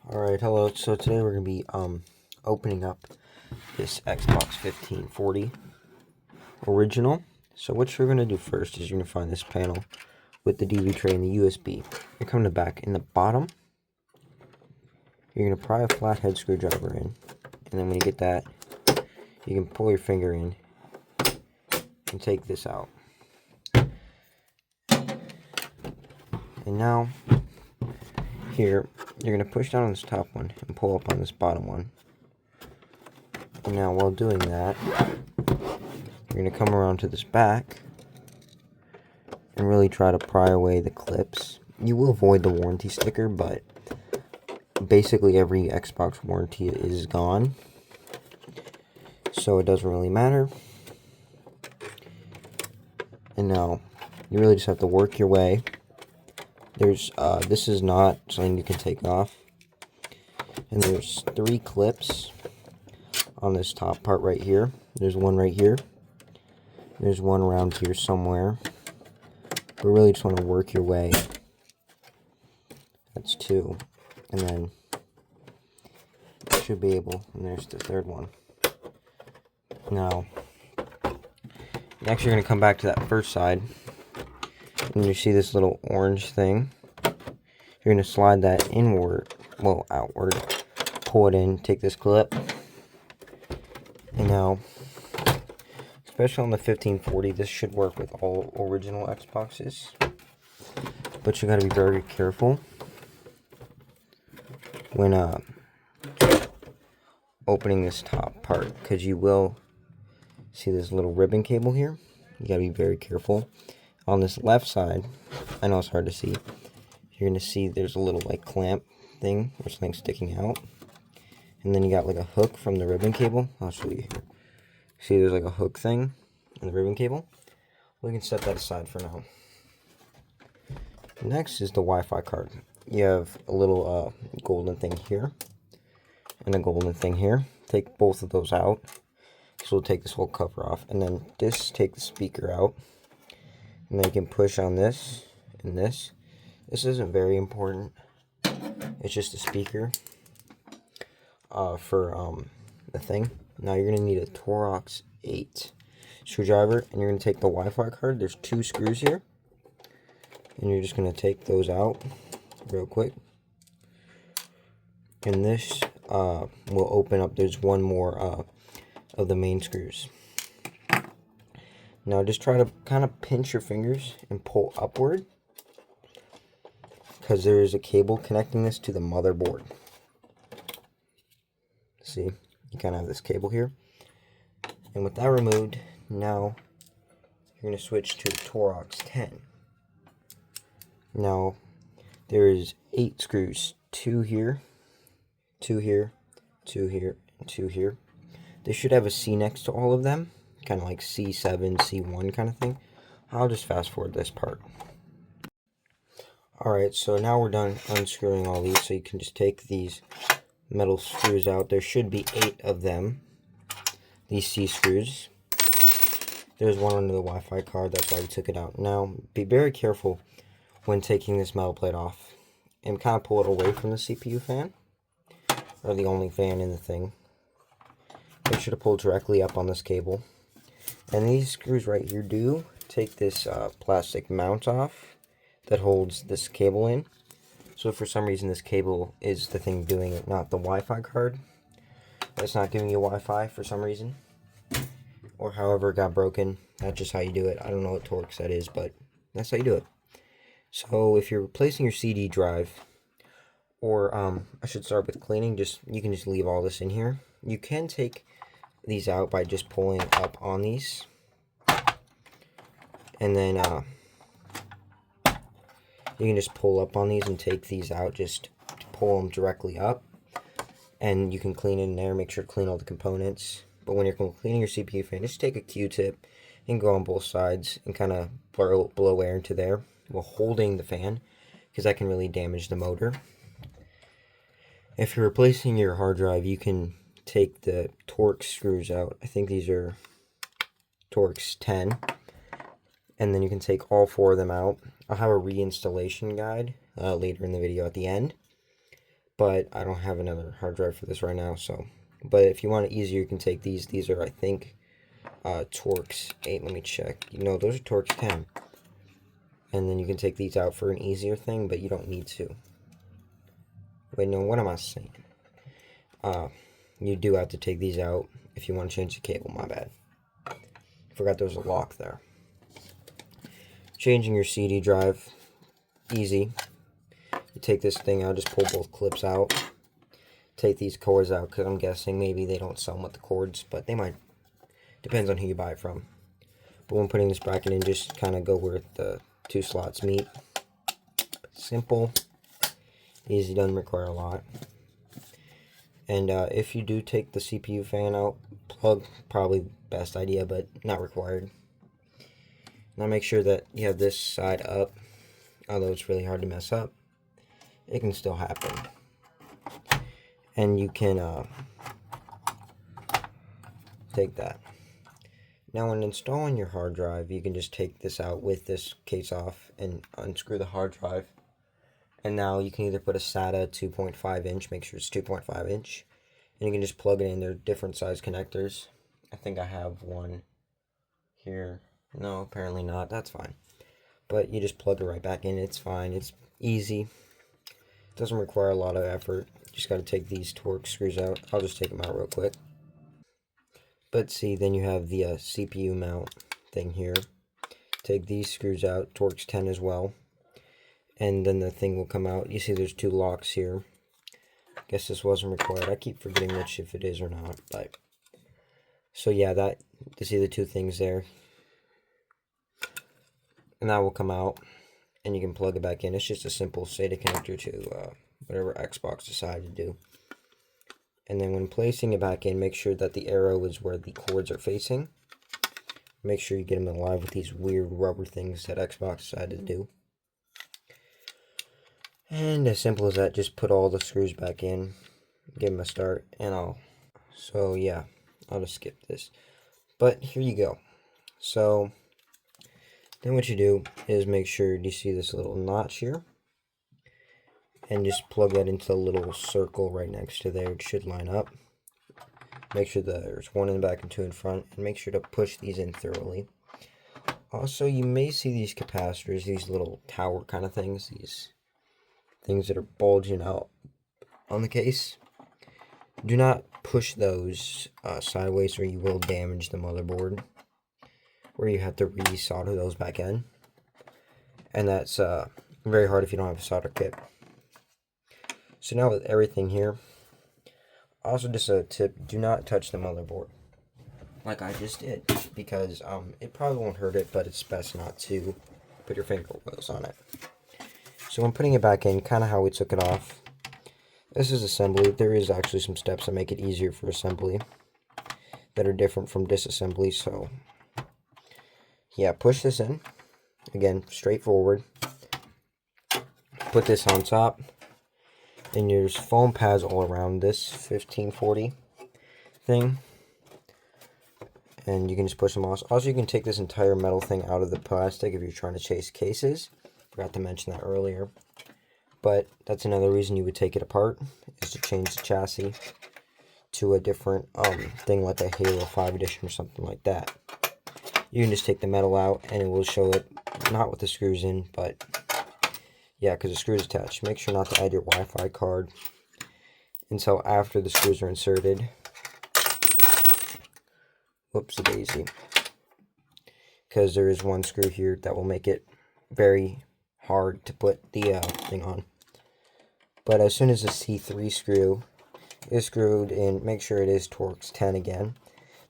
Alright, hello. So today we're going to be opening up this Xbox 1540 original. So what you're going to do first is you're going to find this panel with the DV tray and the USB. You're coming to back in the bottom. You're going to pry a flathead screwdriver in. And then when you get that, you can pull your finger in and take this out. And now, here, you're going to push down on this top one and pull up on this bottom one. And now while doing that, you're going to come around to this back and really try to pry away the clips. You will avoid the warranty sticker, but basically every Xbox warranty is gone, so it doesn't really matter. And now you really just have to work your way. There's this is not something you can take off, and there's 3 clips on this top part right here. There's one right here, there's one around here somewhere. We really just want to work your way. That's 2, and then you should be able, and there's the 3rd one. Now next you're going to come back to that first side, and you see this little orange thing. You're going to slide that inward, well, outward, pull it in, take this clip, and now, especially on the 1540, this should work with all original Xboxes, but you got to be very careful when opening this top part, because you will see this little ribbon cable here. You got to be very careful. On this left side, I know it's hard to see, you're going to see there's a little like clamp thing or something sticking out, and then you got like a hook from the ribbon cable. I'll show you here. See, there's like a hook thing in the ribbon cable. We can set that aside for now. Next is the Wi-Fi card. You have a little golden thing here and a golden thing here. Take both of those out. So we'll take this whole cover off, and then take the speaker out, and then you can push on this and this. This isn't very important. It's just a speaker for the thing. Now you're going to need a Torx 8 screwdriver, and you're going to take the Wi-Fi card. There's 2 screws here, and you're just going to take those out real quick. And this will open up. There's one more of the main screws. Now just try to kind of pinch your fingers and pull upward, because there is a cable connecting this to the motherboard. See, you kind of have this cable here. And with that removed, now you're going to switch to Torx 10. Now there is 8 screws, 2 here, 2 here, 2 here, and 2 here. They should have a C next to all of them, kind of like C7, C1 kind of thing. I'll just fast forward this part. Alright, so now we're done unscrewing all these, so you can just take these metal screws out. There should be 8 of them, these C screws. There's one under the Wi-Fi card, that's why we took it out. Now, be very careful when taking this metal plate off, and kind of pull it away from the CPU fan, or the only fan in the thing. Make sure to pull directly up on this cable. And these screws right here do take this plastic mount off that holds this cable in. So if for some reason this cable is the thing doing it, not the Wi-Fi card, that's not giving you Wi-Fi for some reason, or however it got broken, that's just how you do it. I don't know what Torx that is, but that's how you do it. So if you're replacing your CD drive, or I should start with cleaning, you can just leave all this in here. You can take these out by just pulling up on these, and then you can just pull up on these and take these out, just pull them directly up, and you can clean in there. Make sure to clean all the components. But when you're cleaning your CPU fan, just take a Q-tip and go on both sides and kind of blow air into there while holding the fan, because that can really damage the motor. If you're replacing your hard drive, you can take the Torx screws out. I think these are Torx 10. And then you can take all 4 of them out. I'll have a reinstallation guide later in the video at the end. but I don't have another hard drive for this right now, so. But if you want it easier, you can take these. These are, I think, Torx 8. Let me check. No, those are Torx 10. And then you can take these out for an easier thing, but you don't need to. Wait, no, what am I saying? You do have to take these out if you want to change the cable, my bad. Forgot there was a lock there. Changing your CD drive, easy. You take this thing out, just pull both clips out. Take these cords out, because I'm guessing maybe they don't sell them with the cords, but they might. Depends on who you buy it from. But when putting this bracket in, just kind of go where the two slots meet. Simple. Easy, doesn't require a lot. And if you do take the CPU fan out, plug, probably best idea, but not required. Now make sure that you have this side up, although it's really hard to mess up. It can still happen. And you can take that. Now when installing your hard drive, you can just take this out with this case off and unscrew the hard drive. And now you can either put a SATA 2.5 inch, make sure it's 2.5 inch, and you can just plug it in. They're different size connectors. I think I have one here. No, apparently not. That's fine. But you just plug it right back in. It's fine. It's easy. It doesn't require a lot of effort. You just got to take these Torx screws out. I'll just take them out real quick. But see, then you have the CPU mount thing here. Take these screws out, Torx 10 as well. And then the thing will come out. You see there's two locks here. Guess this wasn't required. I keep forgetting which if it is or not. But so yeah, that to see the two things there. And that will come out. And you can plug it back in. It's just a simple SATA connector to whatever Xbox decided to do. And then when placing it back in, make sure that the arrow is where the cords are facing. Make sure you get them alive with these weird rubber things that Xbox decided to do. And as simple as that, just put all the screws back in, give them a start, and so yeah, I'll just skip this. But here you go. So then what you do is make sure you see this little notch here, and just plug that into the little circle right next to there. It should line up. Make sure that there's one in the back and two in front, and make sure to push these in thoroughly. Also, you may see these capacitors, these little tower kind of things, these things that are bulging out on the case. Do not push those sideways or you will damage the motherboard, where you have to re-solder those back in. And that's very hard if you don't have a solder kit. So now with everything here, also just a tip, do not touch the motherboard like I just did, because it probably won't hurt it, but it's best not to put your fingernails on it. So when putting it back in, kind of how we took it off, this is assembly. There is actually some steps that make it easier for assembly that are different from disassembly. So yeah, push this in. Again, straightforward. Put this on top. And there's foam pads all around this 1540 thing. And you can just push them off. Also, you can take this entire metal thing out of the plastic if you're trying to chase cases. Forgot to mention that earlier, but that's another reason you would take it apart, is to change the chassis to a different thing like a Halo 5 edition or something like that. You can just take the metal out and it will show it, not with the screws in, but yeah, because the screws attached. Make sure not to add your Wi-Fi card until after the screws are inserted. Whoopsie daisy. Because there is one screw here that will make it very hard to put the thing on. But as soon as the C3 screw is screwed in, make sure it is Torx 10 again.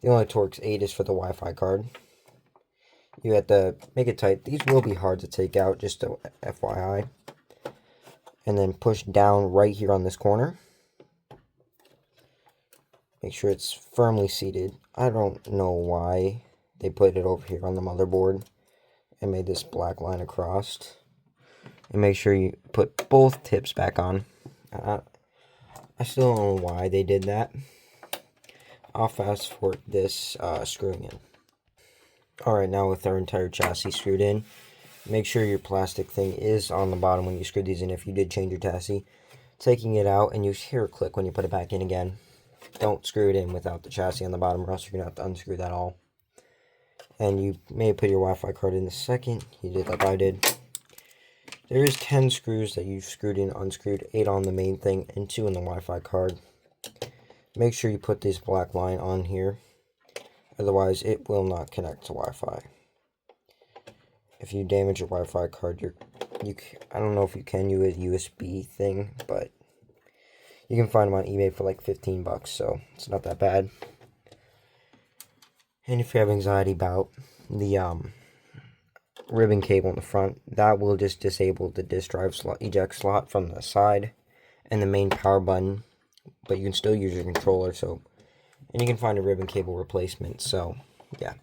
The only Torx 8 is for the Wi-Fi card. You have to make it tight. These will be hard to take out, just to FYI. And then push down right here on this corner. Make sure it's firmly seated. I don't know why they put it over here on the motherboard and made this black line across. And make sure you put both tips back on. I still don't know why they did that. I'll fast forward this screwing in. Alright, now with our entire chassis screwed in, make sure your plastic thing is on the bottom when you screw these in if you did change your chassis. taking it out, and you hear a click when you put it back in again. Don't screw it in without the chassis on the bottom, or else you're going to have to unscrew that all. And you may put your Wi-Fi card in the second. You did like I did. There is 10 screws that you've screwed in, unscrewed, 8 on the main thing, and 2 in the Wi-Fi card. Make sure you put this black line on here, otherwise it will not connect to Wi-Fi. If you damage your Wi-Fi card, I don't know if you can use a USB thing, but you can find them on eBay for like 15 bucks, so it's not that bad. And if you have anxiety about the ribbon cable in the front, that will just disable the disk drive slot, eject slot from the side, and the main power button, but you can still use your controller. And you can find a ribbon cable replacement. So yeah.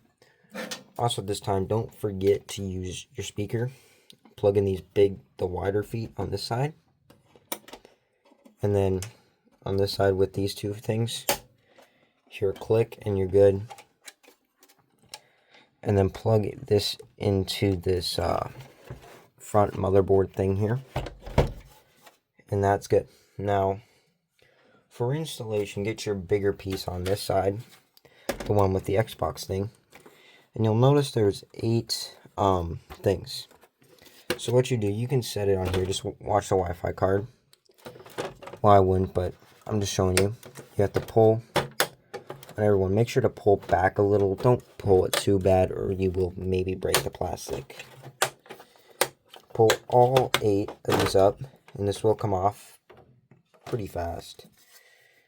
Also this time, don't forget to use your speaker. Plug in the wider feet on this side, and then on this side with these two things, hear a click and you're good. And then plug this into this front motherboard thing here, and that's good. Now for installation, get your bigger piece on this side, the one with the Xbox thing, and you'll notice there's 8 things. So what you do, you can set it on here, just watch the Wi-Fi card. Well, I wouldn't, but I'm just showing you. You have to pull. And everyone, make sure to pull back a little. Don't pull it too bad, or you will maybe break the plastic. Pull all 8 of these up, and this will come off pretty fast.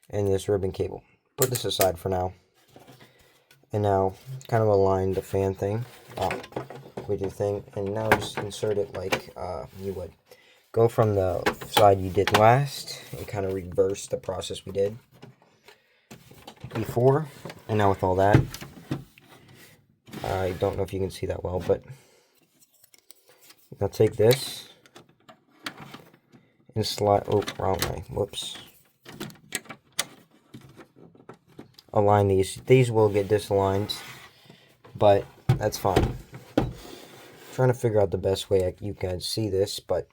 And this ribbon cable. Put this aside for now. And now, kind of align the fan thing with your thing. And now just insert it like you would. Go from the side you did last, and kind of reverse the process we did before, and now with all that, I don't know if you can see that well, but now take this and slide, wrong way, whoops, align these will get disaligned, but that's fine. I'm trying to figure out the best way you can see this, but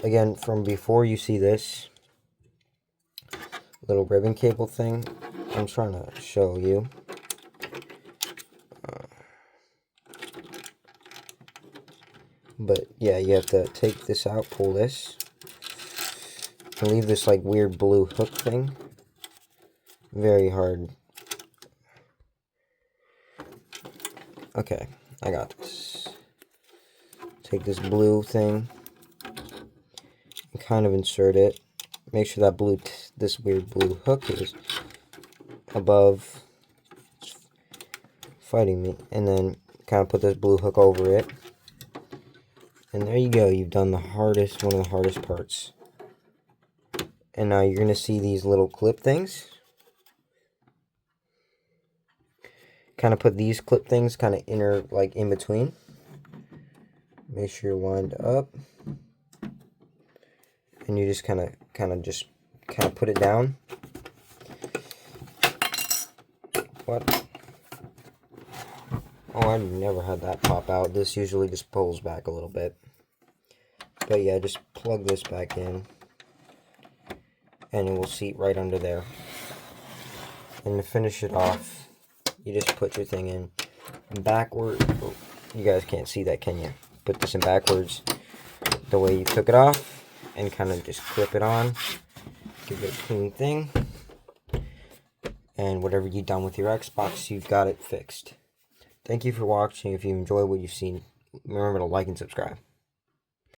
again, from before you see this little ribbon cable thing, I'm trying to show you. But yeah, you have to take this out, pull this, and leave this like weird blue hook thing. Very hard. Okay, I got this. Take this blue thing and kind of insert it. Make sure that this weird blue hook is above, it's fighting me, and then kind of put this blue hook over it, and there you go. You've done one of the hardest parts. And now you're going to see these little clip things. Kind of put these clip things kind of in between. Make sure you're lined up, and you just kind of put it down. What? Oh, I've never had that pop out. This usually just pulls back a little bit. But yeah, just plug this back in, and it will seat right under there. And to finish it off, you just put your thing in backward. Oh, you guys can't see that, can you? Put this in backwards the way you took it off, and kind of just clip it on. Give it a clean thing. And whatever you've done with your Xbox, you've got it fixed. Thank you for watching. If you enjoyed what you've seen, remember to like and subscribe.